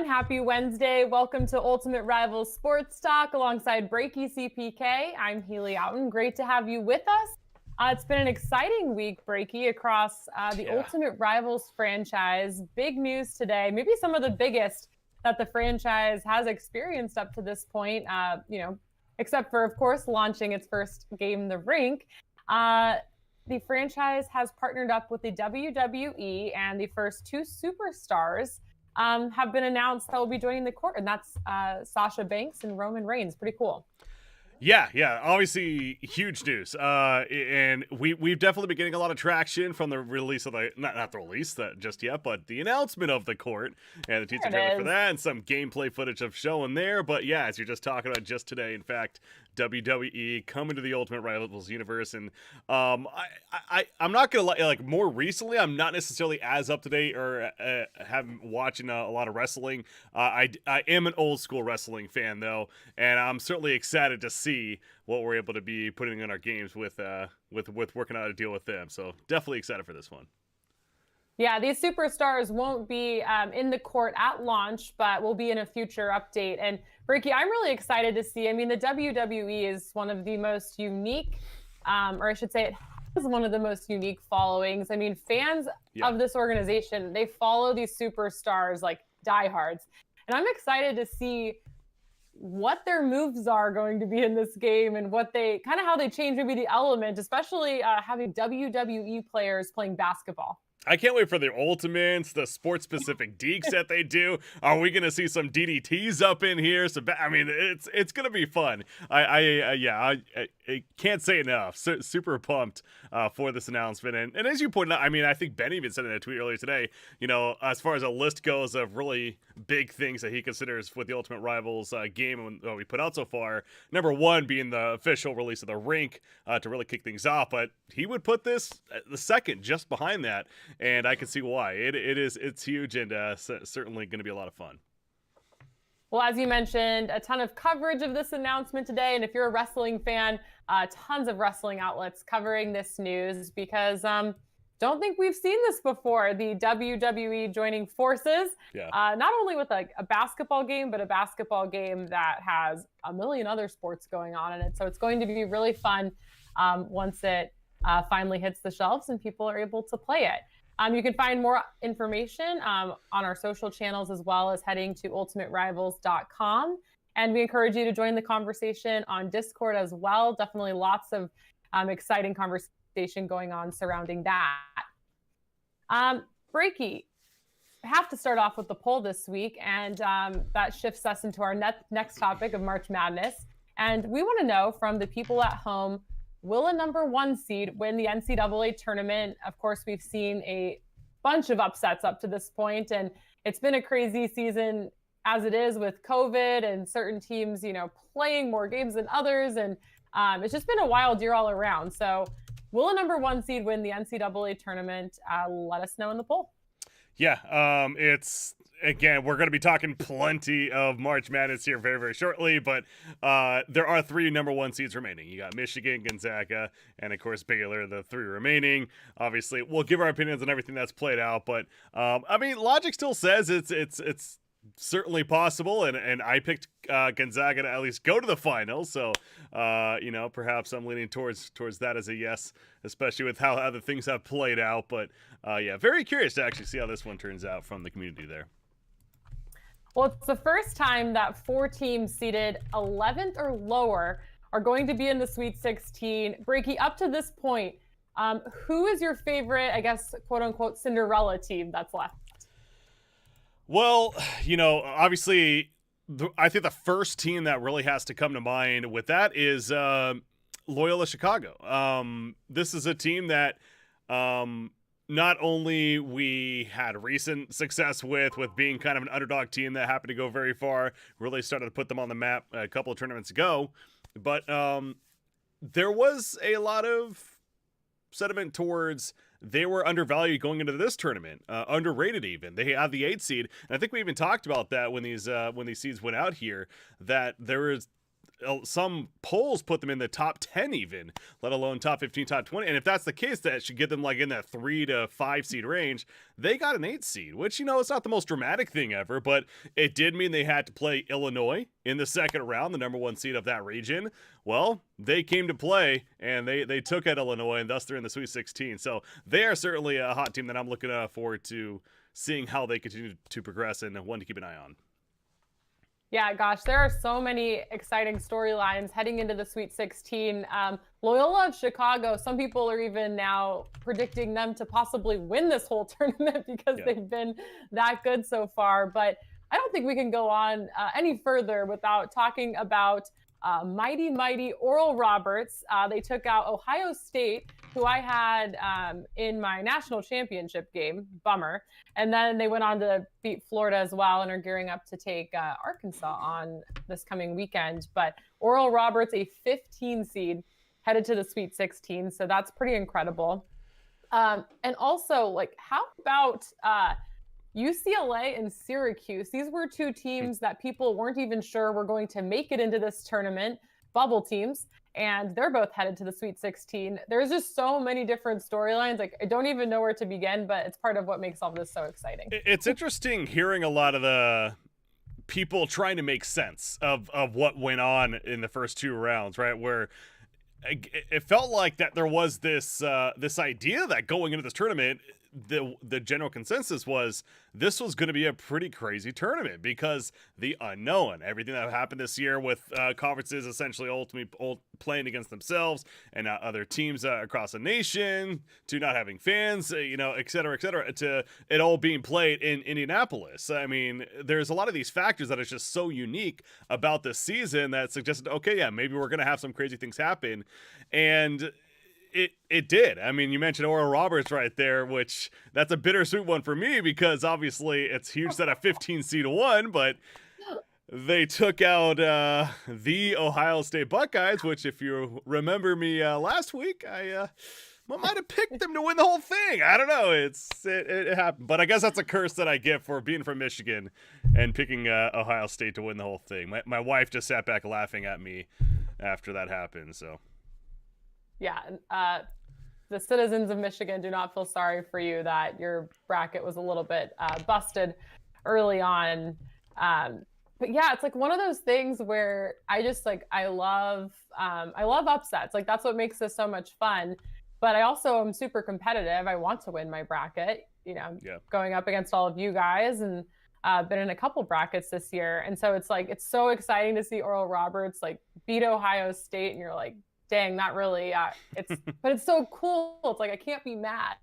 everyone. Happy Wednesday. Welcome to Ultimate Rivals Sports Talk alongside BreakyCPK. I'm Hali Oughton. Great to have you with us. It's been an exciting week, Breaky, across the Ultimate Rivals franchise. Big news today, maybe some of the biggest that the franchise has experienced up to this point, except for, of course, launching its first game, The Rink. The franchise has partnered up with the WWE, and the first two superstars have been announced that will be joining the court, and that's Sasha Banks and Roman Reigns. Pretty cool. Yeah, obviously huge news. And we've definitely been getting a lot of traction from the release of the not the release just yet, but the announcement of the court and the teaser trailer for that, and some gameplay footage of showing there. But yeah, as you're just talking about just today, in fact, WWE coming to the Ultimate Rivals universe, and I'm not gonna lie, like more recently, I'm not necessarily as up to date or watching a lot of wrestling. I am an old school wrestling fan though, and I'm certainly excited to see what we're able to be putting in our games with working out a deal with them. So definitely excited for this one. Yeah, these superstars won't be in the court at launch, but will be in a future update. And Ricky, I'm really excited to see. I mean, the WWE is one of the most unique, or I should say it has one of the most unique followings. I mean, fans of this organization, they follow these superstars like diehards. And I'm excited to see what their moves are going to be in this game and what they kind of how they change maybe the element, especially having WWE players playing basketball. I can't wait for the ultimates, the sports-specific deeks that they do. Are we going to see some DDTs up in here? I mean, it's going to be fun. I can't say enough. Super pumped for this announcement. And as you pointed out, I mean, I think Ben even said in a tweet earlier today, you know, as far as a list goes of really big things that he considers with the Ultimate Rivals game we put out so far, number one being the official release of the rink to really kick things off. But he would put this the second just behind that. And I can see why. It's huge and certainly going to be a lot of fun. Well, as you mentioned, a ton of coverage of this announcement today. And if you're a wrestling fan, tons of wrestling outlets covering this news because don't think we've seen this before. The WWE joining forces, not only with like a basketball game, but a basketball game that has a million other sports going on in it. So it's going to be really fun once it finally hits the shelves and people are able to play it. You can find more information on our social channels as well as heading to ultimaterivals.com. And we encourage you to join the conversation on Discord as well. Definitely lots of exciting conversation going on surrounding that. Breaky, I have to start off with the poll this week, and that shifts us into our next topic of March Madness. And we want to know from the people at home, will a number one seed win the NCAA tournament? Of course, we've seen a bunch of upsets up to this point, and it's been a crazy season as it is with COVID and certain teams, you know, playing more games than others. And it's just been a wild year all around. So will a number one seed win the NCAA tournament? Let us know in the poll. Yeah, again, we're going to be talking plenty of March Madness here very, very shortly, but there are three number one seeds remaining. You got Michigan, Gonzaga, and of course Baylor, the three remaining. Obviously, we'll give our opinions on everything that's played out, but I mean, logic still says it's certainly possible, and I picked Gonzaga to at least go to the finals, so you know, perhaps I'm leaning towards that as a yes, especially with how other things have played out. But yeah, very curious to actually see how this one turns out from the community there. Well, it's the first time that four teams seeded 11th or lower are going to be in the Sweet 16. Breaky, up to this point, who is your favorite, I guess, quote unquote, Cinderella team that's left? Well, you know, obviously, I think the first team that really has to come to mind with that is Loyola Chicago. This is a team that not only we had recent success with being kind of an underdog team that happened to go very far, really started to put them on the map a couple of tournaments ago, but there was a lot of sentiment towards they were undervalued going into this tournament, underrated even. They had the 8th seed, and I think we even talked about that when these seeds went out here, that there was some polls put them in the top 10 even, let alone top 15, top 20. And if that's the case, that should get them like in that 3 to 5 seed range. They got an 8 seed, which, it's not the most dramatic thing ever, but it did mean they had to play Illinois in the second round, the number 1 seed of that region. Well, they came to play, and they took out Illinois, and thus they're in the Sweet 16. So they are certainly a hot team that I'm looking forward to seeing how they continue to progress, and one to keep an eye on. Yeah, gosh, there are so many exciting storylines heading into the Sweet 16. Loyola of Chicago, some people are even now predicting them to possibly win this whole tournament because they've been that good so far. But I don't think we can go on any further without talking about mighty Oral Roberts. They took out Ohio State, who I had in my national championship game. Bummer. And then they went on to beat Florida as well and are gearing up to take Arkansas on this coming weekend. But Oral Roberts, a 15 seed, headed to the Sweet 16. So that's pretty incredible. And also, like, how about UCLA and Syracuse? These were 2 teams that people weren't even sure were going to make it into this tournament, bubble teams, and they're both headed to the Sweet 16. There's just so many different storylines. Like, I don't even know where to begin, but it's part of what makes all this so exciting. It's interesting hearing a lot of the people trying to make sense of what went on in the first 2 rounds, right? Where it felt like that there was this idea that going into this tournament, the general consensus was this was going to be a pretty crazy tournament because the unknown, everything that happened this year with conferences essentially ultimately playing against themselves and other teams across the nation, to not having fans, et cetera, to it all being played in Indianapolis. I mean, there's a lot of these factors that is just so unique about this season that suggested, okay, yeah, maybe we're going to have some crazy things happen. And it did. I mean, you mentioned Oral Roberts right there, which that's a bittersweet one for me because obviously it's huge that a 15 seed won, but they took out the Ohio State Buckeyes, which if you remember me last week, I might have picked them to win the whole thing. I don't know. It happened, but I guess that's a curse that I get for being from Michigan and picking Ohio State to win the whole thing. My wife just sat back laughing at me after that happened, so. Yeah, the citizens of Michigan do not feel sorry for you that your bracket was a little bit busted early on. But yeah, it's like one of those things where I just I love upsets. Like, that's what makes this so much fun. But I also am super competitive. I want to win my bracket, going up against all of you guys, and been in a couple brackets this year. And so it's so exciting to see Oral Roberts beat Ohio State, and you're like, dang, not really. But it's so cool. It's like I can't be mad.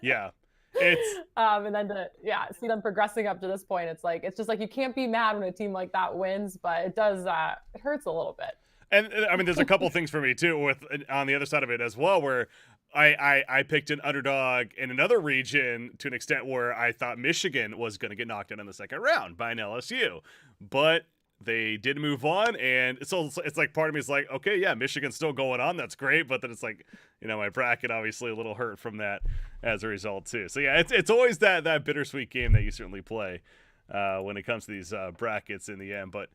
Yeah, it's and then to see them progressing up to this point, it's just like you can't be mad when a team like that wins, but it does it hurts a little bit. And I mean, there's a couple things for me too with on the other side of it as well, where I picked an underdog in another region to an extent where I thought Michigan was going to get knocked out in the second round by an LSU, but they did move on, and so it's like part of me is like, okay, yeah, Michigan's still going on, that's great, but then it's like, my bracket obviously a little hurt from that as a result too. So yeah, it's always that bittersweet game that you certainly play when it comes to these brackets in the end. But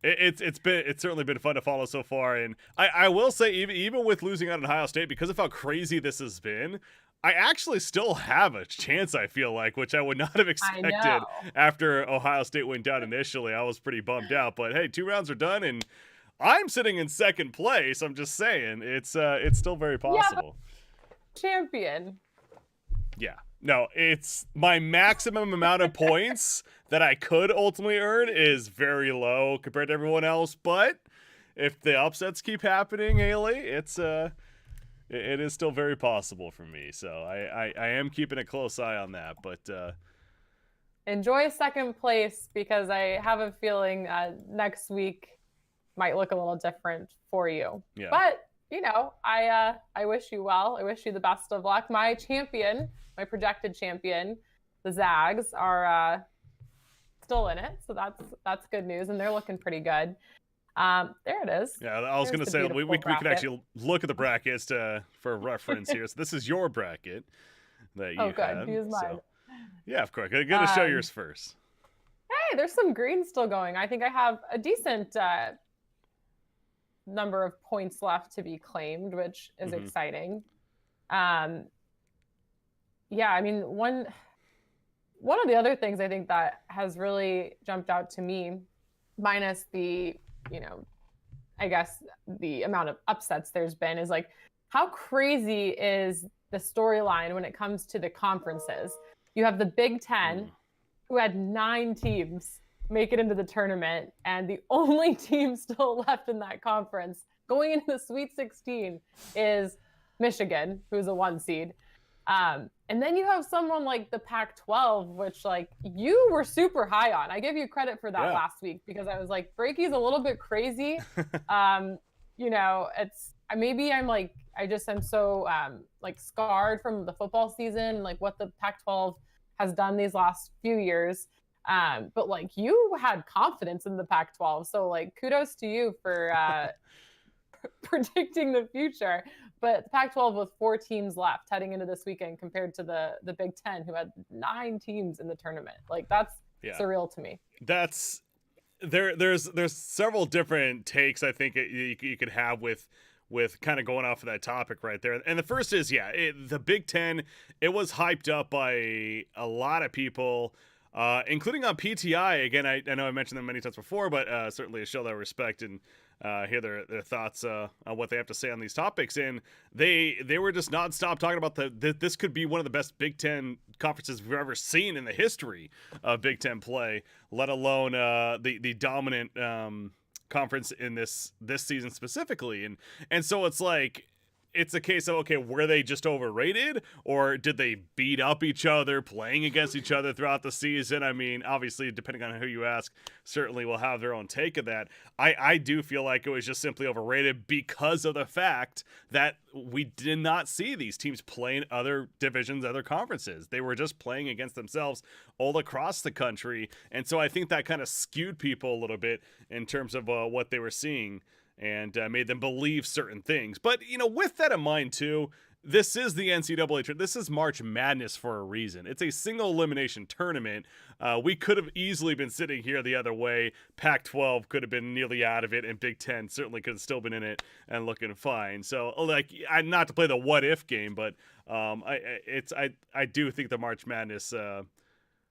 it's certainly been fun to follow so far, and I will say even with losing out on Ohio State, because of how crazy this has been, I actually still have a chance, I feel like, which I would not have expected after Ohio State went down initially. I was pretty bummed out, but hey, 2 rounds are done, and I'm sitting in second place. I'm just saying, it's still very possible. Yeah, champion. Yeah. No, it's my maximum amount of points that I could ultimately earn is very low compared to everyone else, but if the upsets keep happening, Haley, it is still very possible for me. So I am keeping a close eye on that. But enjoy second place, because I have a feeling next week might look a little different for you. Yeah. But, I wish you well. I wish you the best of luck. My champion, my projected champion, the Zags, are still in it. So that's good news. And they're looking pretty good. There it is. Yeah, I was going to say we can actually look at the brackets for reference here. So this is your bracket that you have. Use mine. So, yeah, of course. I'm going to show yours first. Hey, there's some green still going. I think I have a decent number of points left to be claimed, which is exciting. Yeah, I mean, one of the other things I think that has really jumped out to me, minus the, I guess the amount of upsets there's been, is like how crazy is the storyline when it comes to the conferences. You have the Big Ten, who had 9 teams make it into the tournament, and the only team still left in that conference going into the Sweet 16 is Michigan, who's a 1 seed. And then you have someone like the Pac-12, which like you were super high on. I give you credit for that last week, because I was like, Breaky's a little bit crazy. It's maybe I'm like, I'm so like scarred from the football season, like what the Pac-12 has done these last few years. But like you had confidence in the Pac-12. So like kudos to you for predicting the future. But the Pac-12 with 4 teams left heading into this weekend compared to the Big Ten, who had 9 teams in the tournament. Like that's surreal to me. That's there's several different takes I think you could have with kind of going off of that topic right there. And the first is, the Big Ten, it was hyped up by a lot of people, including on PTI. Again, I know I mentioned them many times before, but certainly a show that I respect and hear their thoughts on what they have to say on these topics. And they were just nonstop talking about this could be one of the best Big Ten conferences we've ever seen in the history of Big Ten play, let alone the dominant conference in this season specifically. And so it's like, it's a case of, okay, were they just overrated, or did they beat up each other playing against each other throughout the season? I mean, obviously, depending on who you ask, certainly will have their own take of that. I do feel like it was just simply overrated because of the fact that we did not see these teams play in other divisions, other conferences. They were just playing against themselves all across the country. And so I think that kind of skewed people a little bit in terms of what they were seeing, and made them believe certain things. But, with that in mind, too, this is the NCAA. This is March Madness for a reason. It's a single elimination tournament. We could have easily been sitting here the other way. Pac-12 could have been nearly out of it, and Big Ten certainly could have still been in it and looking fine. So, like, not to play the what-if game, but I do think the March Madness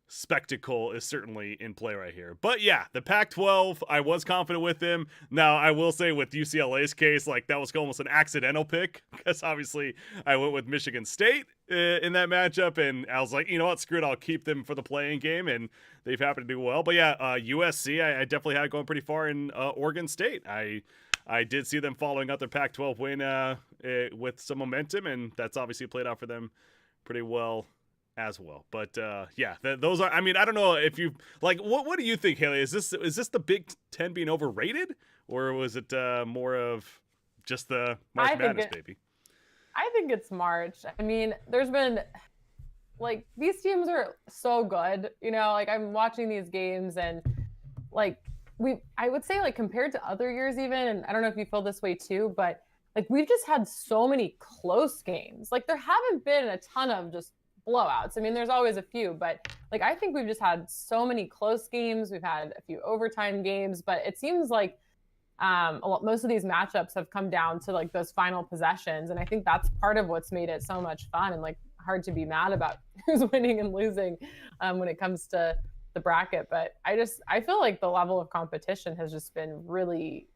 spectacle is certainly in play right here. But yeah, the Pac-12, I was confident with them. Now, I will say with UCLA's case, like that was almost an accidental pick, because obviously I went with Michigan State in that matchup, and I was like, you know what, screw it, I'll keep them for the playing game, and they've happened to do well. But yeah, USC, I definitely had going pretty far in Oregon State. I did see them following up their Pac-12 win with some momentum, and that's obviously played out for them pretty well as well. But those are, I mean, I don't know if you like, what do you think, Haley? Is this the Big Ten being overrated, or was it more of just the March Madness, baby? I think it's March. I mean, there's been like, these teams are so good, like I'm watching these games, and like I would say, like, compared to other years even, and I don't know if you feel this way too, but like we've just had so many close games. Like there haven't been a ton of just blowouts. I mean, there's always a few, but like I think we've just had so many close games. We've had a few overtime games, but it seems like most of these matchups have come down to like those final possessions, and I think that's part of what's made it so much fun and like hard to be mad about who's winning and losing when it comes to the bracket. But I feel like the level of competition has just been really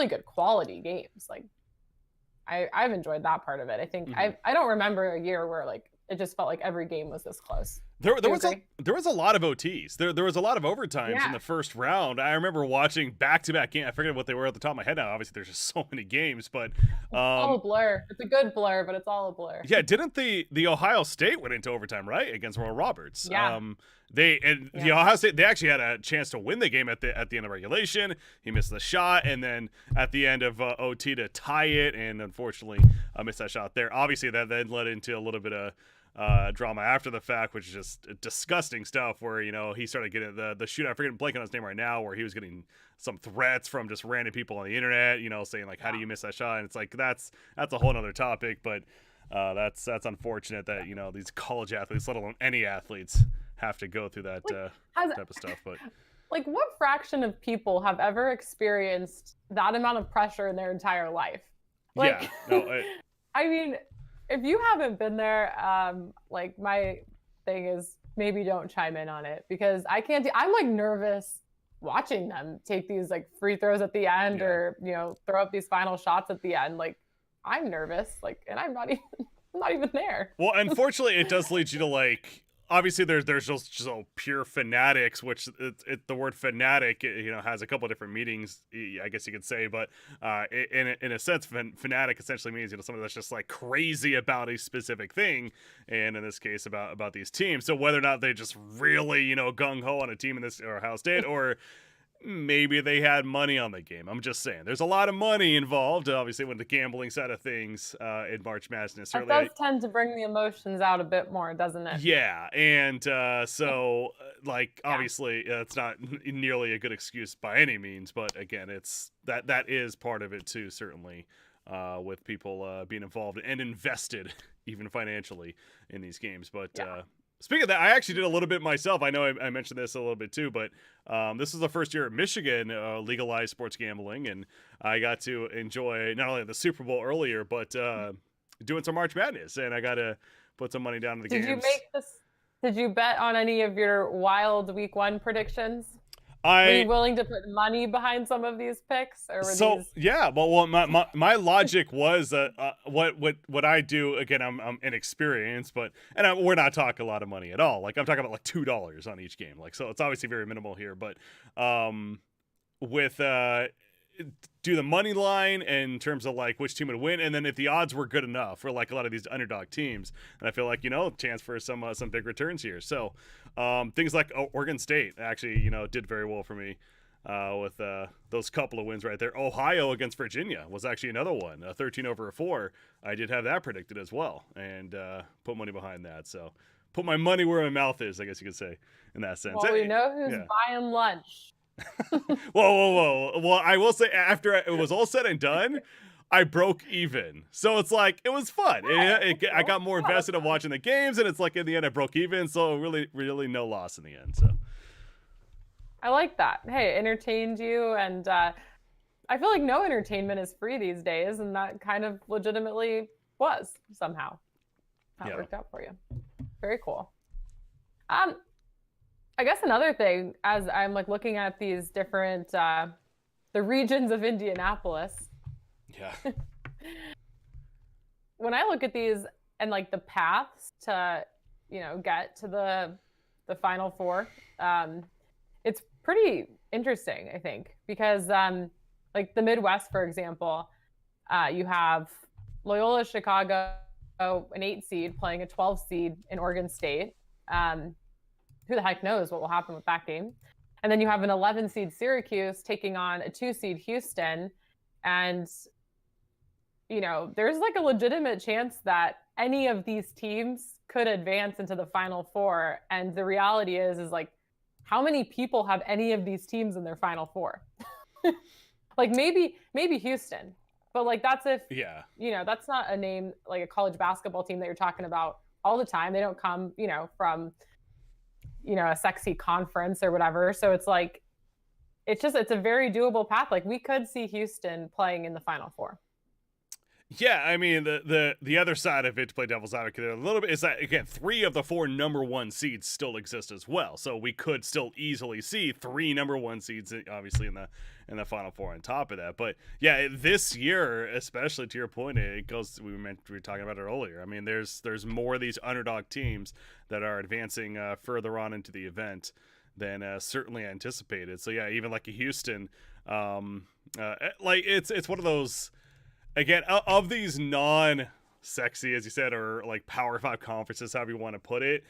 good quality games. Like I've enjoyed that part of it. I think I don't remember a year where like it just felt like every game was this close. There was a lot of OTs. There was a lot of overtimes in the first round. I remember watching back-to-back games. I forget what they were at the top of my head now. Obviously, there's just so many games, but it's all a blur. It's a good blur, but it's all a blur. Yeah, didn't the Ohio State went into overtime, right, against Royal Roberts? Yeah. The Ohio State, they actually had a chance to win the game at the end of regulation. He missed the shot, and then at the end of OT to tie it, and unfortunately missed that shot there. Obviously, that then led into a little bit of drama after the fact, which is just disgusting stuff, where he started getting the shooter, I forget, I'm blanking on his name right now, where he was getting some threats from just random people on the internet, saying like, how do you miss that shot? And it's like that's a whole other topic, but that's unfortunate that these college athletes, let alone any athletes, have to go through that type of stuff. But like, what fraction of people have ever experienced that amount of pressure in their entire life? Like, yeah, no, I mean, if you haven't been there, like my thing is maybe don't chime in on it because I can't. I'm like nervous watching them take these like free throws at the end or throw up these final shots at the end. Like I'm nervous, like, and I'm not even there. Well, unfortunately, it does lead you to like. Obviously, there's just so pure fanatics, which the word fanatic has a couple of different meanings, I guess you could say, but in a sense, fanatic essentially means someone that's just like crazy about a specific thing, and in this case about these teams. So whether or not they just really gung ho on a team in this or Ohio State, or maybe they had money on the game. I'm just saying, there's a lot of money involved, obviously, with the gambling side of things in March Madness. It does tend to bring the emotions out a bit more, doesn't it? Yeah, and so, like, obviously, it's not nearly a good excuse by any means, but again, it's that is part of it too, certainly, with people being involved and invested, even financially, in these games. But speaking of that, I actually did a little bit myself. I know I mentioned this a little bit too, but this is the first year at Michigan legalized sports gambling, and I got to enjoy not only the Super Bowl earlier, but doing some March Madness, and I got to put some money down in the games. Did you bet on any of your wild Week 1 predictions? Were you willing to put money behind some of these picks, or were these... Yeah, well, my logic was what I do. Again, I'm inexperienced, and we're not talking a lot of money at all. Like I'm talking about like $2 on each game. Like so, it's obviously very minimal here. But with do the money line in terms of like which team would win, and then if the odds were good enough for like a lot of these underdog teams, and I feel like chance for some big returns here. So things like Oregon State actually did very well for me with those couple of wins right there. Ohio against Virginia was actually another one, 13 over 4. I did have that predicted as well, and put money behind that. So put my money where my mouth is, I guess you could say, in that sense. Well, we know who's buying lunch. Whoa. Well, I will say, after it was all said and done, I broke even. So it's like, it was fun. I got more invested in watching the games, and it's like, in the end, I broke even. So really no loss in the end. So I like that. Hey, it entertained you. And I feel like no entertainment is free these days. And that kind of legitimately was somehow. That worked out for you. Very cool. I guess another thing, as I'm like looking at these different, the regions of Indianapolis. Yeah. When I look at these and like the paths to, get to the Final Four, it's pretty interesting, I think, because like the Midwest, for example, you have Loyola Chicago, an 8 seed playing a 12 seed in Oregon State. Who the heck knows what will happen with that game? And then you have an 11 seed Syracuse taking on a 2 seed Houston. And, there's like a legitimate chance that any of these teams could advance into the Final Four. And the reality is like, how many people have any of these teams in their Final Four? Like maybe Houston, but like that's if, that's not a name, like a college basketball team that you're talking about all the time. They don't come, from a sexy conference or whatever. So it's like, it's a very doable path. Like we could see Houston playing in the Final Four. Yeah, I mean the other side of it, to play devil's advocate a little bit, is that again 3 of the 4 number 1 seeds still exist as well. So we could still easily see 3 number 1 seeds, obviously in the Final Four on top of that. But yeah, this year, especially to your point, it goes. We were talking about it earlier. I mean, there's more of these underdog teams that are advancing further on into the event than certainly anticipated. So yeah, even like a Houston, like it's one of those. Again, of these non-sexy, as you said, or like Power 5 conferences, however you want to put it,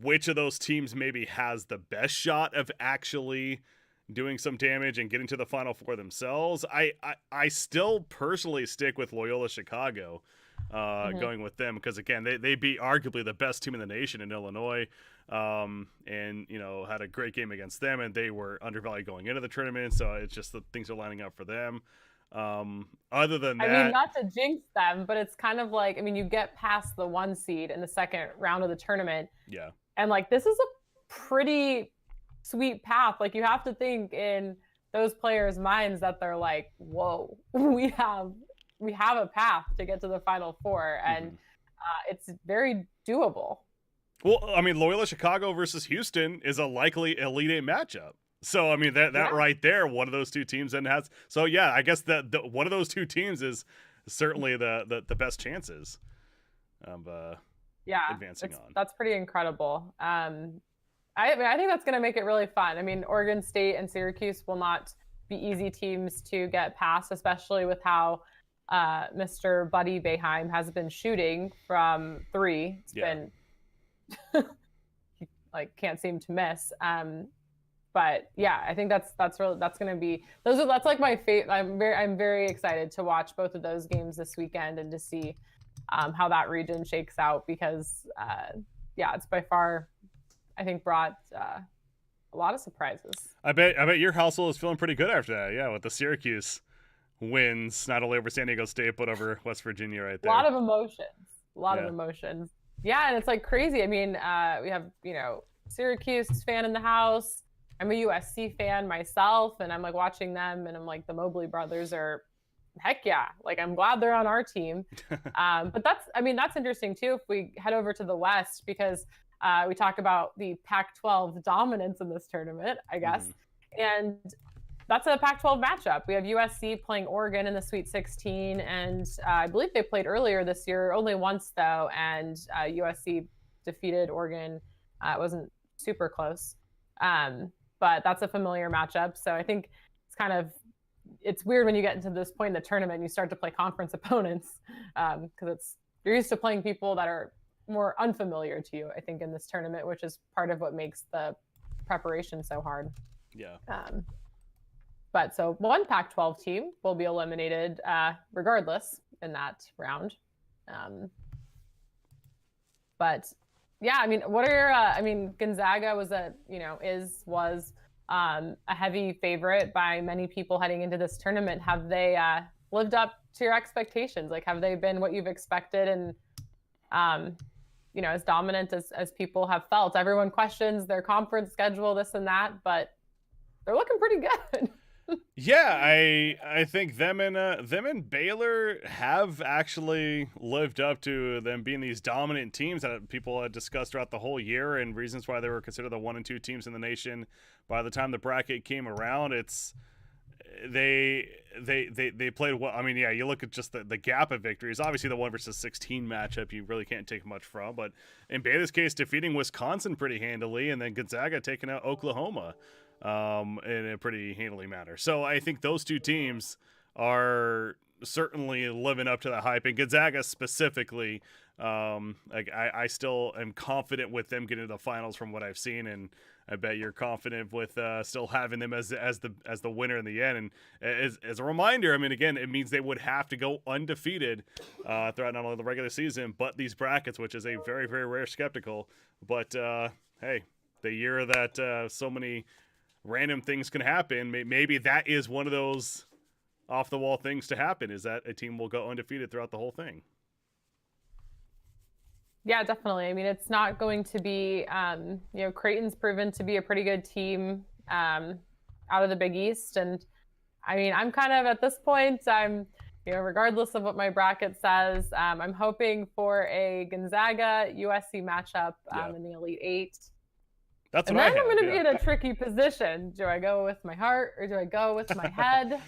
which of those teams maybe has the best shot of actually doing some damage and getting to the Final Four themselves? I still personally stick with Loyola Chicago, going with them, because again, they beat arguably the best team in the nation in Illinois, and had a great game against them, and they were undervalued going into the tournament, so it's just that things are lining up for them. Other than that, I mean, not to jinx them, but it's kind of like, I mean, you get past the 1 seed in the second round of the tournament. Yeah. And like, this is a pretty sweet path. Like, you have to think in those players' minds that they're like, whoa, we have a path to get to the Final Four, and it's very doable. Well, I mean, Loyola Chicago versus Houston is a likely Elite Eight matchup. So, I mean, that right there, one of those two teams then has. So, yeah, I guess that one of those two teams is certainly the best chances of advancing on. That's pretty incredible. I mean, I think that's going to make it really fun. I mean, Oregon State and Syracuse will not be easy teams to get past, especially with how Mr. Buddy Boeheim has been shooting from three. It's been like, can't seem to miss. But yeah, I think that's going to be that's like my favorite. I'm very excited to watch both of those games this weekend and to see how that region shakes out, because it's by far, I think, brought a lot of surprises. I bet your household is feeling pretty good after that. Yeah, with the Syracuse wins, not only over San Diego State but over West Virginia right there. A lot of emotions. Yeah, and it's like crazy. I mean, we have, Syracuse fan in the house. I'm a USC fan myself, and I'm like watching them, and I'm like, the Mobley brothers are, heck yeah, like, I'm glad they're on our team. But that's interesting too if we head over to the West, because we talk about the Pac-12 dominance in this tournament, I guess. And that's a Pac-12 matchup. We have USC playing Oregon in the Sweet 16, and I believe they played earlier this year, only once though, and USC defeated Oregon. It wasn't super close, but that's a familiar matchup. So I think it's weird when you get into this point in the tournament and you start to play conference opponents, because you're used to playing people that are more unfamiliar to you, I think, in this tournament, which is part of what makes the preparation so hard. Yeah. But so one Pac-12 team will be eliminated regardless in that round. But yeah, I mean, what are your, Gonzaga was a heavy favorite by many people heading into this tournament. Have they lived up to your expectations? Like, have they been what you've expected, and as dominant as people have felt? Everyone questions their conference schedule, this and that, but they're looking pretty good. Yeah, I think them and Baylor have actually lived up to them being these dominant teams that people had discussed throughout the whole year, and reasons why they were considered the 1 and 2 teams in the nation by the time the bracket came around. It's they played well. I mean, yeah, you look at just the gap of victories. Obviously, the 1 versus 16 matchup you really can't take much from, but in Baylor's case, defeating Wisconsin pretty handily, and then Gonzaga taking out Oklahoma in a pretty handily manner. So I think those two teams are certainly living up to the hype, and Gonzaga specifically, I still am confident with them getting to the finals from what I've seen, and I bet you're confident with still having them as the winner in the end. And as a reminder, I mean, again, it means they would have to go undefeated throughout not only the regular season but these brackets, which is a very, very rare skeptical. But hey, the year that so many random things can happen, maybe that is one of those off the wall things to happen, is that a team will go undefeated throughout the whole thing. Yeah, definitely. I mean, it's not going to be, Creighton's proven to be a pretty good team out of the Big East. And I mean, I'm kind of at this point, regardless of what my bracket says, I'm hoping for a Gonzaga USC matchup in the Elite Eight. That's and what then I I'm going to be in a tricky position. Do I go with my heart or do I go with my head?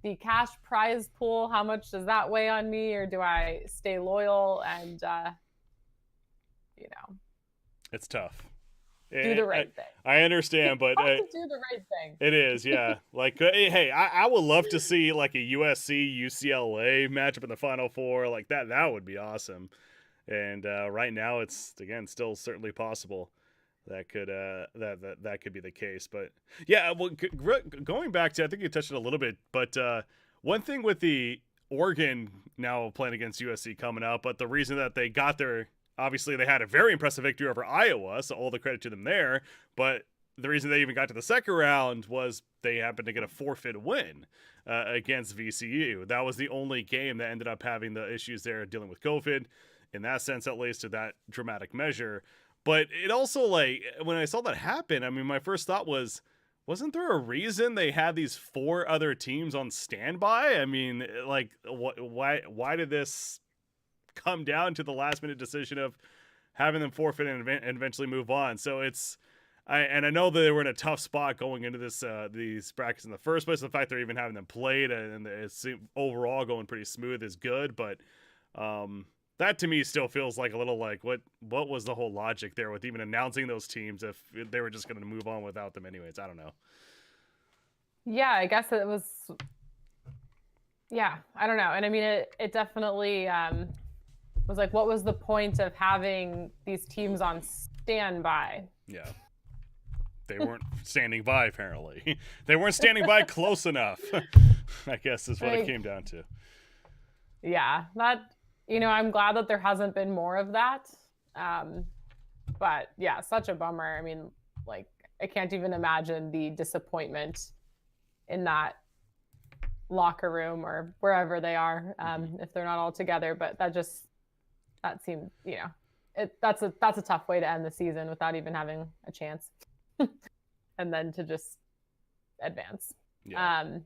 The cash prize pool, how much does that weigh on me, or do I stay loyal and it's tough. Do the right thing. I understand, but do the right thing. It is, yeah. Like, hey, I would love to see like a USC UCLA matchup in the Final Four, like that. That would be awesome. And right now, it's again still certainly possible that could that could be the case. But yeah, well, going back to, I think you touched it a little bit, but one thing with the Oregon now playing against USC coming up, but the reason that they got there, obviously they had a very impressive victory over Iowa, so all the credit to them there. But the reason they even got to the second round was they happened to get a forfeit win against VCU. That was the only game that ended up having the issues there dealing with COVID, in that sense, at least, to that dramatic measure. But it also, like, when I saw that happen, I mean, my first thought was, wasn't there a reason they had these 4 other teams on standby? I mean, like, why did this come down to the last minute decision of having them forfeit and eventually move on? So I know that they were in a tough spot going into these brackets in the first place. The fact they're even having them played and it's overall going pretty smooth is good, but that to me still feels like a little like what was the whole logic there with even announcing those teams if they were just going to move on without them anyways? I don't know. Yeah, I guess it was. Yeah, I don't know. And I mean, it definitely was like, what was the point of having these teams on standby? Yeah. They weren't standing by, apparently. They weren't standing by close enough, I guess is what it came down to. Yeah, I'm glad that there hasn't been more of that. But yeah, such a bummer. I mean, like, I can't even imagine the disappointment in that locker room or wherever they are, if they're not all together. But that seemed, that's a tough way to end the season without even having a chance. And then to just advance. Yeah.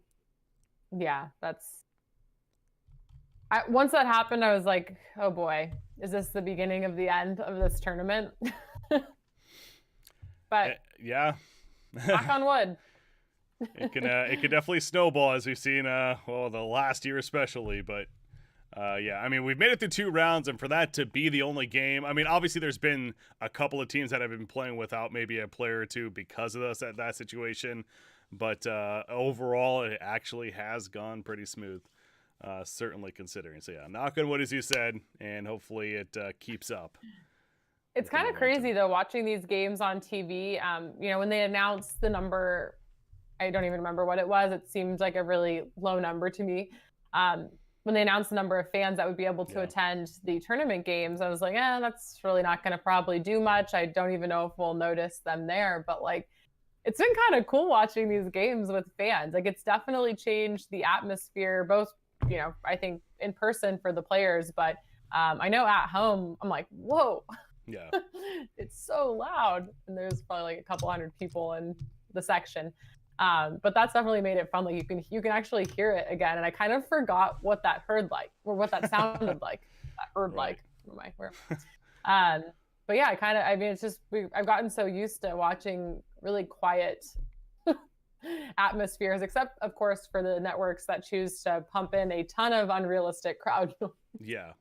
Once that happened, I was like, oh boy, is this the beginning of the end of this tournament? But yeah, knock on wood. it could definitely snowball, as we've seen the last year especially. But yeah, I mean, we've made it through 2 rounds, and for that to be the only game, I mean, obviously there's been a couple of teams that have been playing without maybe a player or two because of that situation, but overall it actually has gone pretty smooth, certainly considering. So yeah, knock on wood, as you said, and hopefully it keeps up. It's kind of crazy though, watching these games on TV. When they announced the number, I don't even remember what it was. It seemed like a really low number to me. When they announced the number of fans that would be able to attend the tournament games, I was like, that's really not going to probably do much. I don't even know if we'll notice them there. But like, it's been kind of cool watching these games with fans. Like, it's definitely changed the atmosphere, both, I think in person for the players, but I know at home, I'm like, whoa. Yeah. It's so loud. And there's probably like a couple hundred people in the section. But that's definitely made it fun. Like, you can actually hear it again. And I kind of forgot what that what that sounded like. But yeah, it's just, I've gotten so used to watching really quiet atmospheres, except of course for the networks that choose to pump in a ton of unrealistic crowd noise. Yeah.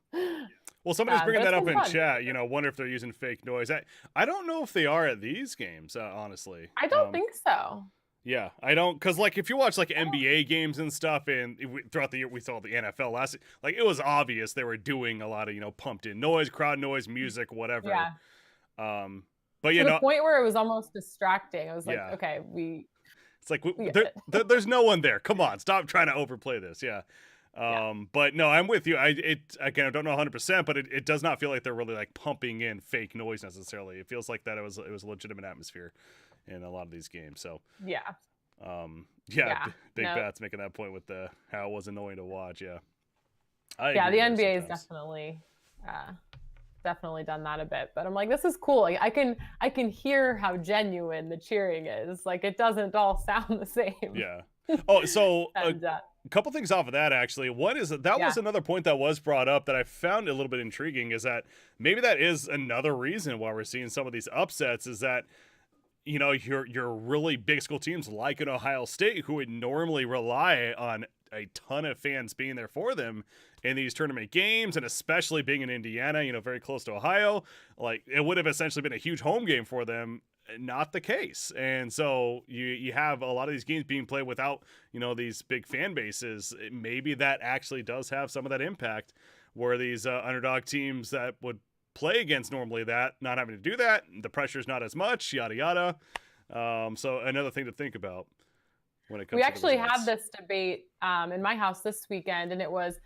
Well, somebody's bringing that up in chat. Wonder if they're using fake noise. I don't know if they are at these games, honestly. I don't think so. Yeah, I don't, because like if you watch like NBA games and stuff, and throughout the year we saw the NFL last, like it was obvious they were doing a lot of pumped in noise, crowd noise, music, whatever. Yeah. But to the point where it was almost distracting. I was like, okay, It's like there's no one there. Come on, stop trying to overplay this. Yeah. But no, I'm with you. I don't know 100%, but it does not feel like they're really like pumping in fake noise necessarily. It feels like that it was a legitimate atmosphere in a lot of these games. So Big Bat's making that point with how it was annoying to watch. Yeah. The NBA has definitely done that a bit, but I'm like, this is cool. Like, I can hear how genuine the cheering is. Like, it doesn't all sound the same. Yeah. Oh, so a couple things off of that, actually. One is that was another point that was brought up that I found a little bit intriguing, is that maybe that is another reason why we're seeing some of these upsets, is that your really big school teams like an Ohio State, who would normally rely on a ton of fans being there for them in these tournament games, and especially being in Indiana, very close to Ohio, like it would have essentially been a huge home game for them. Not the case. And so you have a lot of these games being played without, these big fan bases. Maybe that actually does have some of that impact, where these underdog teams that would play against normally that, not having to do that, the pressure's not as much, yada yada. So another thing to think about when it comes. We actually had this debate in my house this weekend, and it was,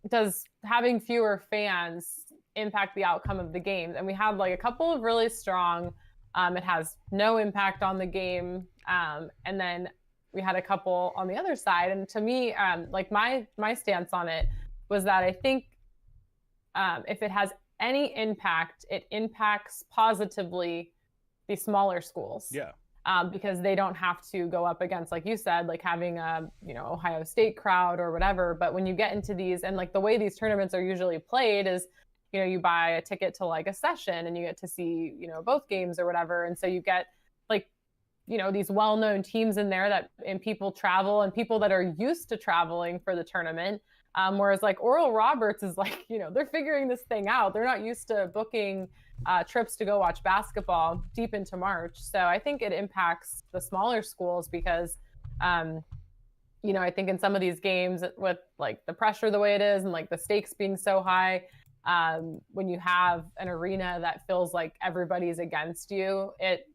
does having fewer fans impact the outcome of the games? And we had like a couple of really strong, it has no impact on the game, and then we had a couple on the other side. And to me, like my stance on it was that I think if it has any impact, it impacts positively the smaller schools. Yeah. Because they don't have to go up against, like you said, like having a, Ohio State crowd or whatever. But when you get into these, and like the way these tournaments are usually played is, you buy a ticket to like a session and you get to see, both games or whatever. And so you get like, these well-known teams in there and people travel and people that are used to traveling for the tournament. Whereas like Oral Roberts is like, they're figuring this thing out. They're not used to booking trips to go watch basketball deep into March. So I think it impacts the smaller schools because, I think in some of these games with like the pressure the way it is and like the stakes being so high, when you have an arena that feels like everybody's against you, it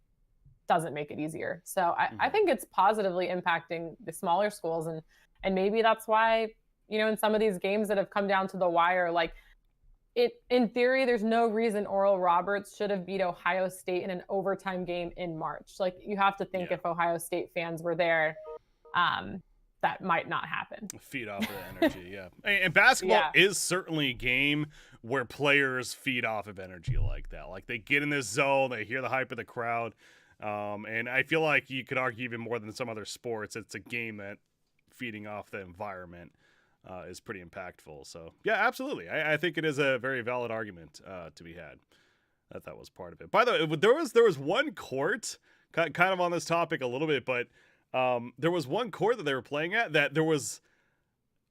doesn't make it easier. So I think it's positively impacting the smaller schools. And maybe that's why, in some of these games that have come down to the wire, like, in theory, there's no reason Oral Roberts should have beat Ohio State in an overtime game in March. Like, you have to think if Ohio State fans were there, that might not happen. Feed off their energy, yeah. And basketball is certainly a game where players feed off of energy like that. Like, they get in this zone, they hear the hype of the crowd, and I feel like you could argue even more than some other sports, it's a game that feeding off the environment is pretty impactful. So yeah, absolutely. I think it is a very valid argument to be had. That was part of it. By the way, there was one court kind of on this topic a little bit, but there was one court that they were playing at that there was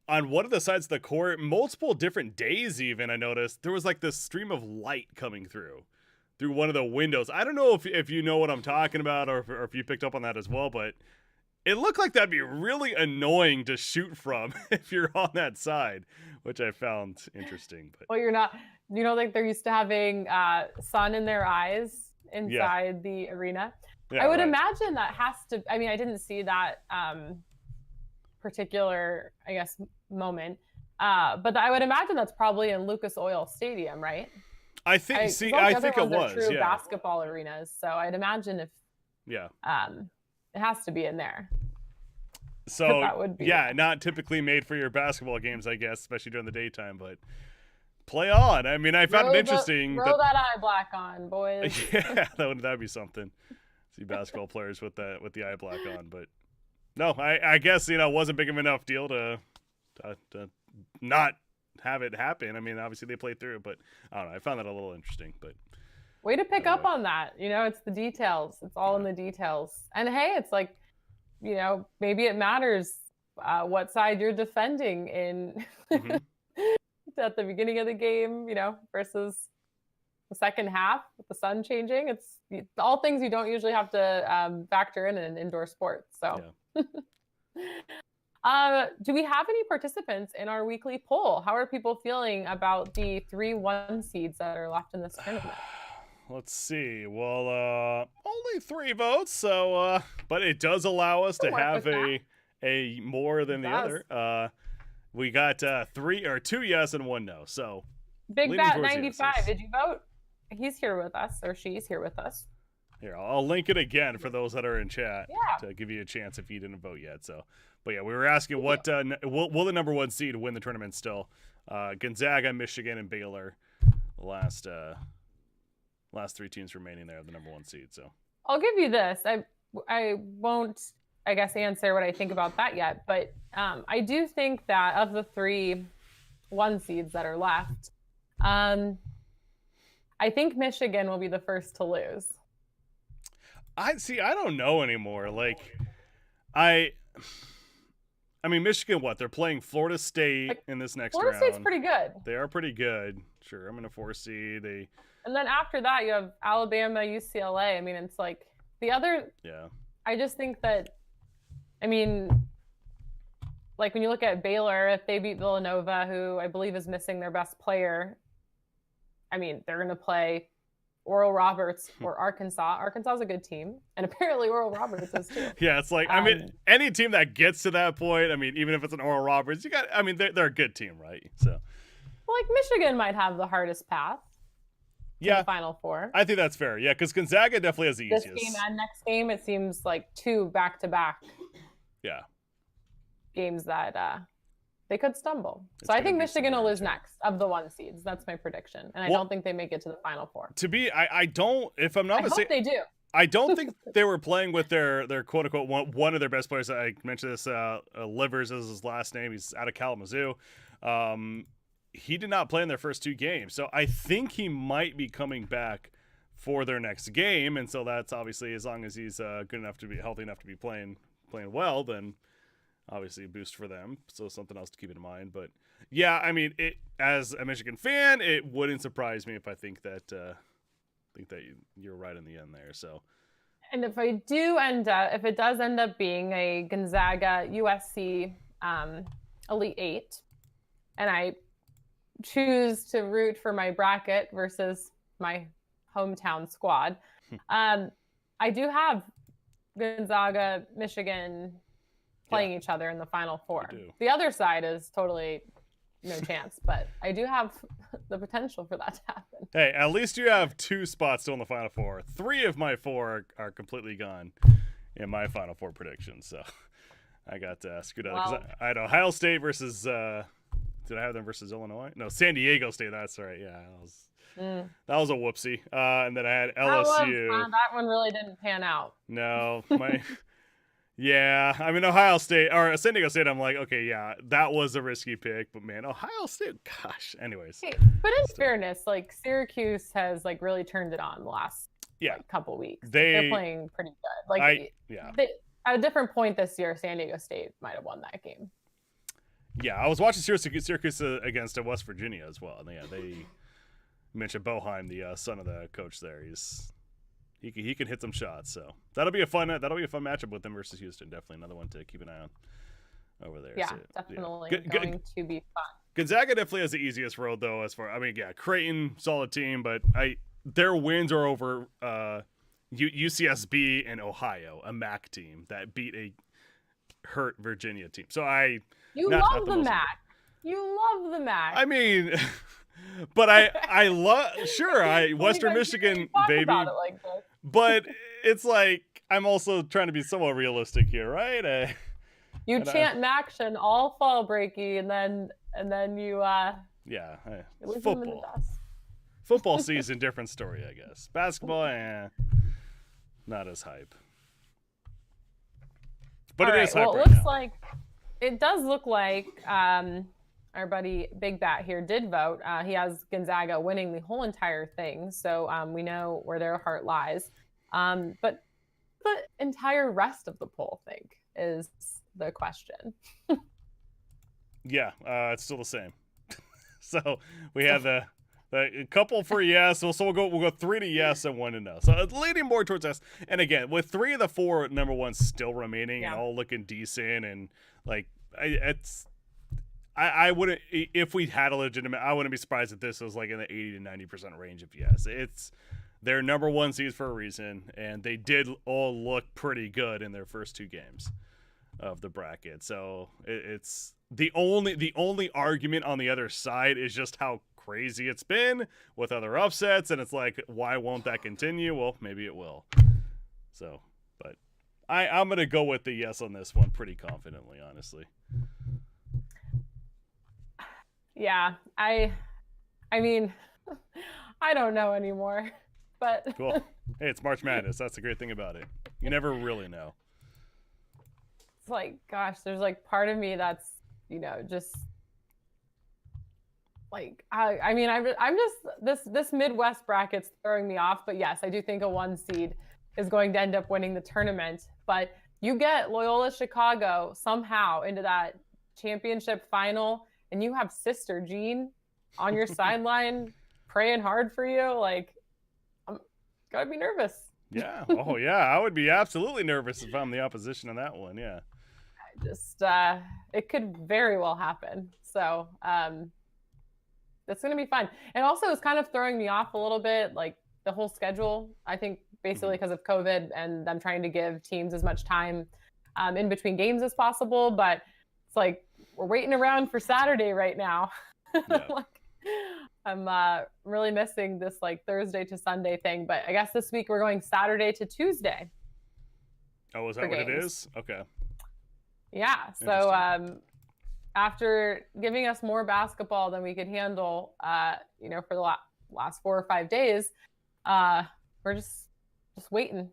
on one of the sides of the court, multiple different days even, I noticed, there was like this stream of light coming through one of the windows. I don't know if you know what I'm talking about or if you picked up on that as well, but it looked like that'd be really annoying to shoot from if you're on that side, which I found interesting. But well, like they're used to having sun in their eyes inside the arena. Yeah, I would imagine that has to, I didn't see that particular, I guess, moment. But I would imagine that's probably in Lucas Oil Stadium, right? I think it was. True basketball arenas. So I'd imagine if it has to be in there. So that would be not typically made for your basketball games, I guess, especially during the daytime, but play on. I found it interesting. Throw that eye black on, boys. Yeah, that'd be something. See basketball players with the eye black on, but no, I guess it wasn't big of enough deal to not have it happen. Obviously they played through it, but I don't know. I found that a little interesting, but way to pick up on that. It's the details. It's all in the details. And hey, it's like, maybe it matters what side you're defending in at the beginning of the game, versus the second half with the sun changing. It's all things you don't usually have to factor in an indoor sport. So do we have any participants in our weekly poll? How are people feeling about the 3-1 seeds that are left in this tournament? Let's see. Well, only 3 votes, so but it does allow us to have a more than the other. We got 2 yes and 1 no. So Big Bat 95. Did you vote? He's here with us, or she's here with us. Here, I'll link it again for those that are in chat to give you a chance if you didn't vote yet. So, but yeah, we were asking what will the number 1 seed win the tournament still? Gonzaga, Michigan, and Baylor. The last 3 teams remaining there are the number 1 seed. So I'll give you this. I won't, I guess, answer what I think about that yet, but I do think that of the 3 1 seeds that are left, I think Michigan will be the first to lose. I don't know anymore. Like, Michigan, they're playing Florida State in this next round. Florida State's pretty good. They are pretty good. Sure, I'm in a 4 seed. And then after that, you have Alabama, UCLA. It's like the other. Yeah. I just think that, like when you look at Baylor, if they beat Villanova, who I believe is missing their best player, they're going to play Oral Roberts or Arkansas. Arkansas is a good team, and apparently Oral Roberts is too. Yeah, it's like any team that gets to that point. Even if it's an Oral Roberts, you got. They're a good team, right? So, well, like Michigan might have the hardest path. The Final Four. I think that's fair. Yeah, because Gonzaga definitely has the easiest. This game and next game, it seems like 2 back-to-back. Yeah. Games that they could stumble. It's So I gonna think be Michigan will severe, lose too. next of the 1 seeds. That's my prediction. And I don't think they make it to the Final Four. To be, I don't, if I'm not I hope mistaken, they do. I don't think they were playing with their quote unquote one of their best players. I mentioned this. Livers is his last name. He's out of Kalamazoo. He did not play in their first 2 games, so I think he might be coming back for their next game. And so that's obviously, as long as he's good enough to be healthy enough to be playing well, then obviously a boost for them. So something else to keep in mind. But yeah, I mean, as a Michigan fan, it wouldn't surprise me if I think that you're right in the end there. So, and if I do if it does end up being a Gonzaga USC Elite 8, and I choose to root for my bracket versus my hometown squad, I do have Gonzaga, Michigan playing each other in the Final Four. The other side is totally no chance, but I do have the potential for that to happen. Hey, at least you have 2 spots still in the Final Four. 3 of my 4 are completely gone in my Final Four predictions. So I got screwed out because I had Ohio State versus. Did I have them versus Illinois? No, San Diego State. That's right. Yeah, that was a whoopsie. And then I had LSU. That one really didn't pan out. No, yeah, I mean, Ohio State or San Diego State, I'm like, okay, yeah, that was a risky pick, but man, Ohio State, gosh, anyways. Hey, but in fairness, like Syracuse has like really turned it on the last couple weeks. They're playing pretty good. Like, at a different point this year, San Diego State might have won that game. Yeah, I was watching Syracuse against West Virginia as well, and they mentioned Boheim, the son of the coach there. He can hit some shots, so that'll be a fun matchup with them versus Houston. Definitely another one to keep an eye on over there. Yeah, so, definitely going to be fun. Gonzaga definitely has the easiest road though. Creighton, solid team, but their wins are over UCSB and Ohio, a MAC team that beat a hurt Virginia team. So you love the MAC. You love the MAC. I mean. But I love Western Michigan, baby. About it like this. But it's like I'm also trying to be somewhat realistic here, right? You chant Maction all fall, Breaky, and then you football. Football season, different story, I guess. Basketball, not as hype. But it is hype right now. It does look like our buddy Big Bat here did vote. He has Gonzaga winning the whole entire thing, so we know where their heart lies. But the entire rest of the poll, I think, is the question. Yeah, it's still the same. So we have the couple for yes. So we'll go 3 to yes and 1 to no. So it's leaning more towards yes. And again, with 3 of the 4 number ones still remaining and all looking decent, and like I wouldn't, if we had a legitimate, I wouldn't be surprised if this was like in the 80 to 90% range of yes. It's their number 1 seeds for a reason, and they did all look pretty good in their first 2 games of the bracket. So it's the only argument on the other side is just how crazy it's been with other upsets, and it's like, why won't that continue? Well, maybe it will. So, but I'm going to go with the yes on this one pretty confidently, honestly. Yeah, I mean, I don't know anymore, but cool. Hey, it's March Madness. That's the great thing about it. You never really know. It's like, gosh, there's like part of me that's, just like, I'm just this Midwest bracket's throwing me off. But yes, I do think a 1 seed is going to end up winning the tournament. But you get Loyola Chicago somehow into that championship final, and you have Sister Jean on your sideline praying hard for you. Like, I'm gotta be nervous. Yeah. Oh, yeah. I would be absolutely nervous if I'm the opposition in that one. Yeah. I just, it could very well happen. So, that's going to be fun. And also it's kind of throwing me off a little bit, like the whole schedule, I think basically because of COVID and them trying to give teams as much time in between games as possible. But it's like, we're waiting around for Saturday right now. Yeah. I'm really missing this like Thursday to Sunday thing, but I guess this week we're going Saturday to Tuesday. Oh, is that what it is? Okay. Yeah. So after giving us more basketball than we could handle, for the last 4 or 5 days, we're just waiting.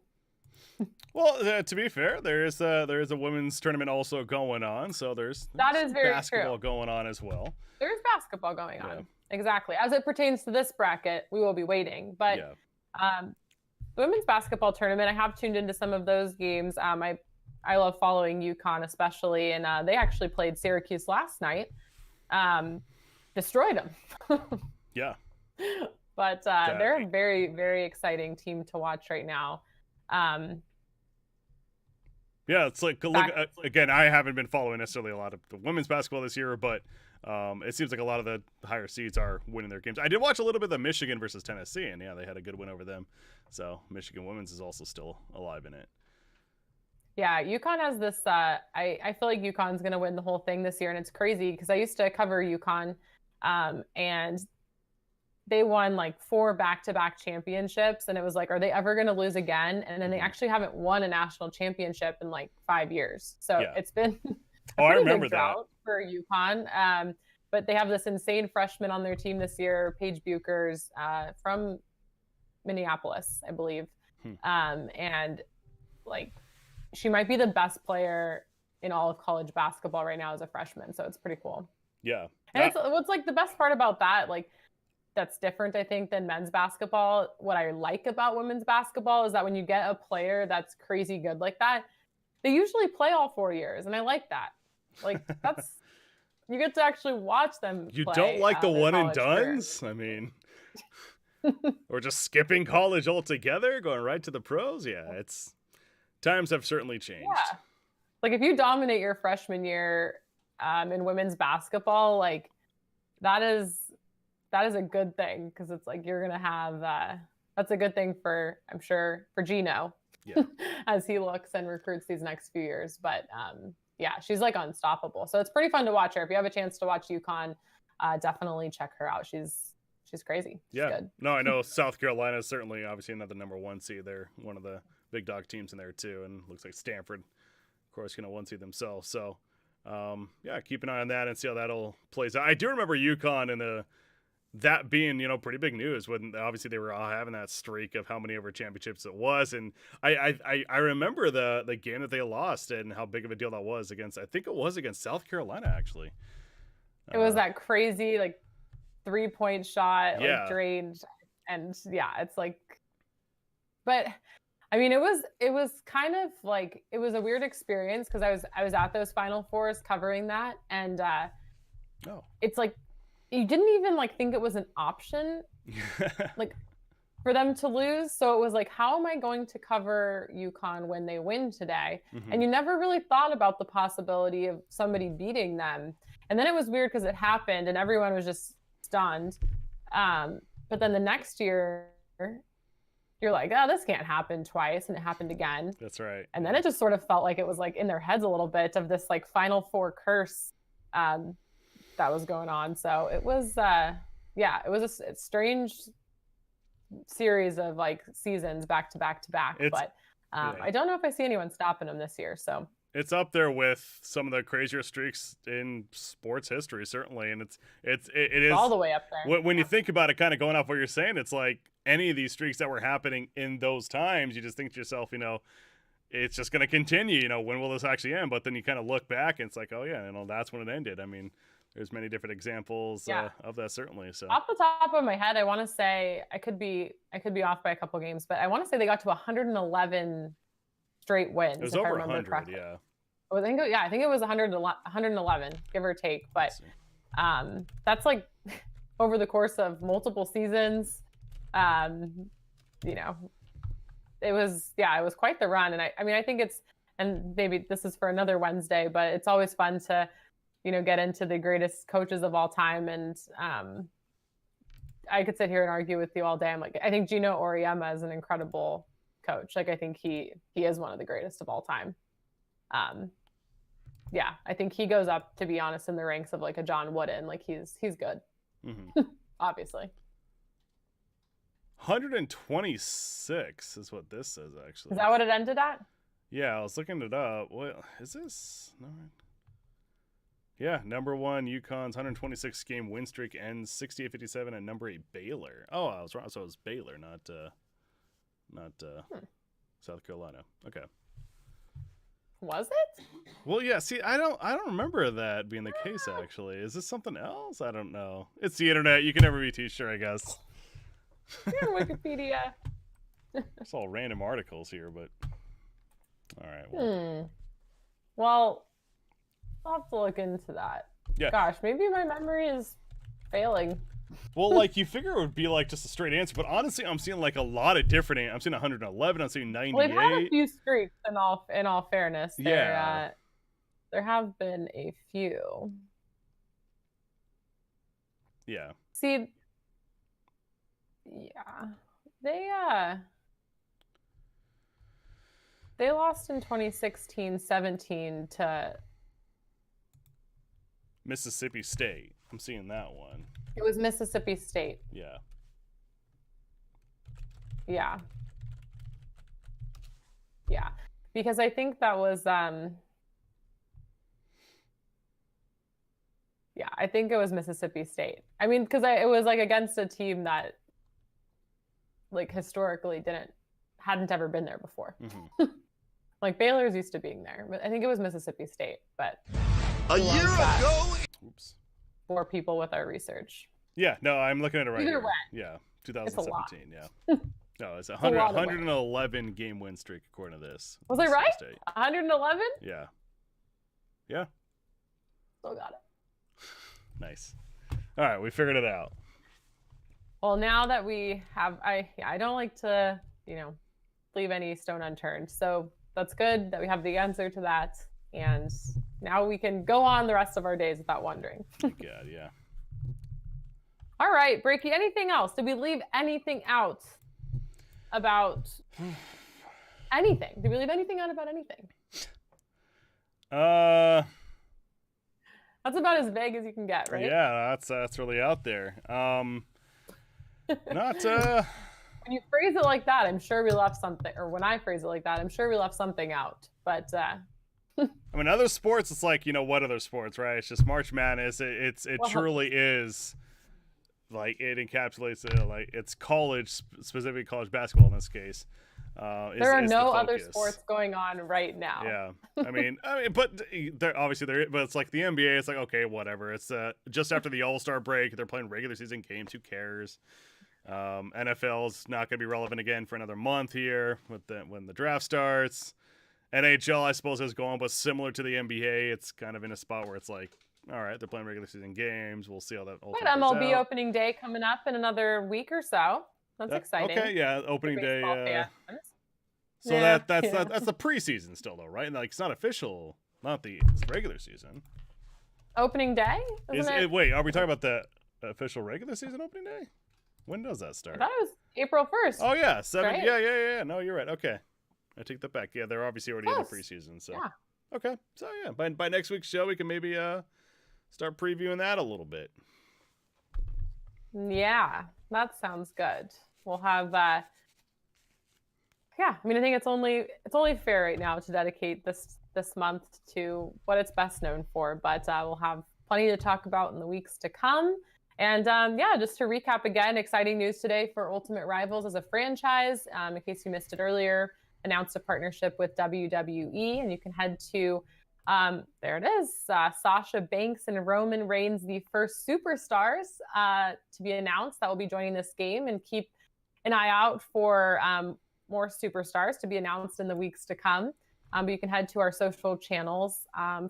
Well, to be fair, there is a women's tournament also going on, so there's that is very basketball true. going on as well. There's basketball going on, exactly. As it pertains to this bracket, we will be waiting. But the women's basketball tournament, I have tuned into some of those games. I love following UConn especially, and they actually played Syracuse last night, destroyed them. Yeah. But they're a very, very exciting team to watch right now. Yeah, it's like, look, again, I haven't been following necessarily a lot of the women's basketball this year, but it seems like a lot of the higher seeds are winning their games. I did watch a little bit of the Michigan versus Tennessee, and yeah, they had a good win over them. So Michigan women's is also still alive in it. Yeah, UConn has this, I feel like UConn's going to win the whole thing this year, and it's crazy because I used to cover UConn, and they won like 4 back-to-back championships, and it was like, are they ever going to lose again? And then they actually haven't won a national championship in like 5 years. So it's been I remember that for UConn. But they have this insane freshman on their team this year, Paige Buchers, from Minneapolis, I believe. And like, she might be the best player in all of college basketball right now as a freshman. So it's pretty cool. Yeah. And what's like the best part about that, like, that's different, I think, than men's basketball. What I like about women's basketball is that when you get a player that's crazy good like that, they usually play all 4 years. And I like that. Like, that's, you get to actually watch them You play, don't like the one and dones? Career. I mean, or just skipping college altogether, going right to the pros? Yeah, times have certainly changed. Yeah. Like, if you dominate your freshman year in women's basketball, like, that is a good thing, because it's like you're gonna have that's a good thing for, I'm sure, for Gino, as he looks and recruits these next few years. But yeah, she's like unstoppable. So it's pretty fun to watch her. If you have a chance to watch UConn, definitely check her out. She's crazy. She's good. No, I know South Carolina is certainly obviously another #1 seed. They're one of the big dog teams in there too, and looks like Stanford, of course, going to 1 seed themselves. So yeah, keep an eye on that and see how that'll plays out. I do remember UConn and that being, pretty big news when obviously they were all having that streak of how many ever championships it was. And I remember the game that they lost and how big of a deal that was against, I think it was against South Carolina, actually. It was that crazy, like, 3-point shot, like, drained. And yeah, it's like, but I mean, it was kind of like, it was a weird experience because I was at those Final Fours covering that. And it's like, you didn't even like think it was an option, like, for them to lose. So it was like, how am I going to cover UConn when they win today? And you never really thought about the possibility of somebody beating them. And then it was weird because it happened and everyone was just stunned. But then the next year, you're like, oh, this can't happen twice. And it happened again. That's right. And then it just sort of felt like it was like in their heads a little bit of this like Final Four curse that was going on. So it was, it was a strange series of like seasons back to back to back. But I don't know if I see anyone stopping them this year. So it's up there with some of the crazier streaks in sports history, certainly. And it is all the way up there. When you think about it, kind of going off what you're saying, it's like any of these streaks that were happening in those times, you just think to yourself, it's just going to continue, when will this actually end? But then you kind of look back and it's like, oh yeah, that's when it ended. I mean, there's many different examples of that, certainly. So off the top of my head, I want to say, I could be off by a couple games, but I want to say they got to 111 straight wins. It was over 100, correctly. Yeah. I think it was 111, give or take. But that's like over the course of multiple seasons. It was quite the run. And I think and maybe this is for another Wednesday, but it's always fun to, get into the greatest coaches of all time. And I could sit here and argue with you all day. I'm like, I think Gino Auriemma is an incredible coach. Like, I think he is one of the greatest of all time. I think he goes up, to be honest, in the ranks of like a John Wooden. Like, he's good. Obviously. 126 is what this says, actually. Is that what it ended at? Yeah, I was looking it up. What is this? No. Yeah, number 1, UConn's 126 game win streak ends 68-57 at number 8 Baylor. Oh, I was wrong. So it was Baylor, not South Carolina. Okay. Was it? Well, yeah. See, I don't remember that being the case. Actually, is this something else? I don't know. It's the internet. You can never be too sure, I guess. You're on Wikipedia. It's all random articles here, but all right. Well, I'll have to look into that. Yeah. Gosh, maybe my memory is failing. Well, like, you figure it would be like just a straight answer, but honestly, I'm seeing like a lot of different. I'm seeing 111. I'm seeing 98. Well, they've had a few streaks. In all fairness, yeah, there have been a few. Yeah. See, yeah, they lost in 2016-17 to Mississippi State. I'm seeing that one. It was Mississippi State. Yeah. Yeah. Yeah. Because I think that was I think it was Mississippi State. I mean, because it was like against a team that like historically hadn't ever been there before. Mm-hmm. Like Baylor's used to being there, but I think it was Mississippi State. But a year ago. Oops. For people with our research. Yeah, no, I'm looking at it right Either here. way. Yeah, 2017. Yeah. No, it's 111 game win streak according to this. Was I right? 111? Yeah. Yeah. Still got it. Nice. All right, we figured it out. Well, now that we have, I don't like to, leave any stone unturned. So that's good that we have the answer to that. And now we can go on the rest of our days without wondering. God, yeah. All right, Breaky, anything else? Did we leave anything out about anything? Did we leave anything out about anything? That's about as vague as you can get, right? Yeah, that's really out there. When you phrase it like that, I'm sure we left something, or when I phrase it like that, I'm sure we left something out. But I mean, other sports, it's like, what other sports, right? It's just March Madness. It truly is, like, it encapsulates it, like, it's college, specifically college basketball in this case. There are no other sports going on right now. Yeah, I mean, but but it's like the NBA. It's like, okay, whatever. It's just after the All-Star break, they're playing regular season games. Who cares? NFL's not going to be relevant again for another month here when the draft starts. NHL, I suppose, is going, but similar to the NBA, it's kind of in a spot where it's like, all right, they're playing regular season games. We'll see how that ultimately plays out. MLB opening day coming up in another week or so. That's exciting. Okay, yeah, opening day. So yeah, that's the preseason still, though, right? And like, it's not official, not the regular season. Opening day? Wait, are we talking about the official regular season opening day? When does that start? I thought it was April 1st. Oh yeah, 7. Right? Yeah. No, you're right. Okay, I take that back. Yeah, they're obviously already in the preseason. So yeah. Okay, so yeah, by next week's show, we can maybe start previewing that a little bit. Yeah, that sounds good. We'll have I mean, I think it's only fair right now to dedicate this month to what it's best known for, but we'll have plenty to talk about in the weeks to come. And just to recap again, exciting news today for Ultimate Rivals as a franchise. In case you missed it earlier, announced a partnership with WWE, and you can head to there it is, Sasha Banks and Roman Reigns, the first superstars to be announced that will be joining this game, and keep an eye out for more superstars to be announced in the weeks to come. But you can head to our social channels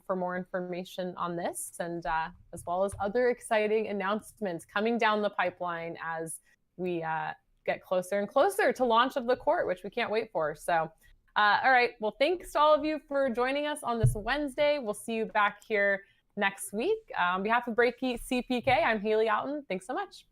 for more information on this, and as well as other exciting announcements coming down the pipeline as we get closer and closer to launch of the court, which we can't wait for. So, all right. Well, thanks to all of you for joining us on this Wednesday. We'll see you back here next week. On behalf of BreakyCPK, I'm Hali Oughton. Thanks so much.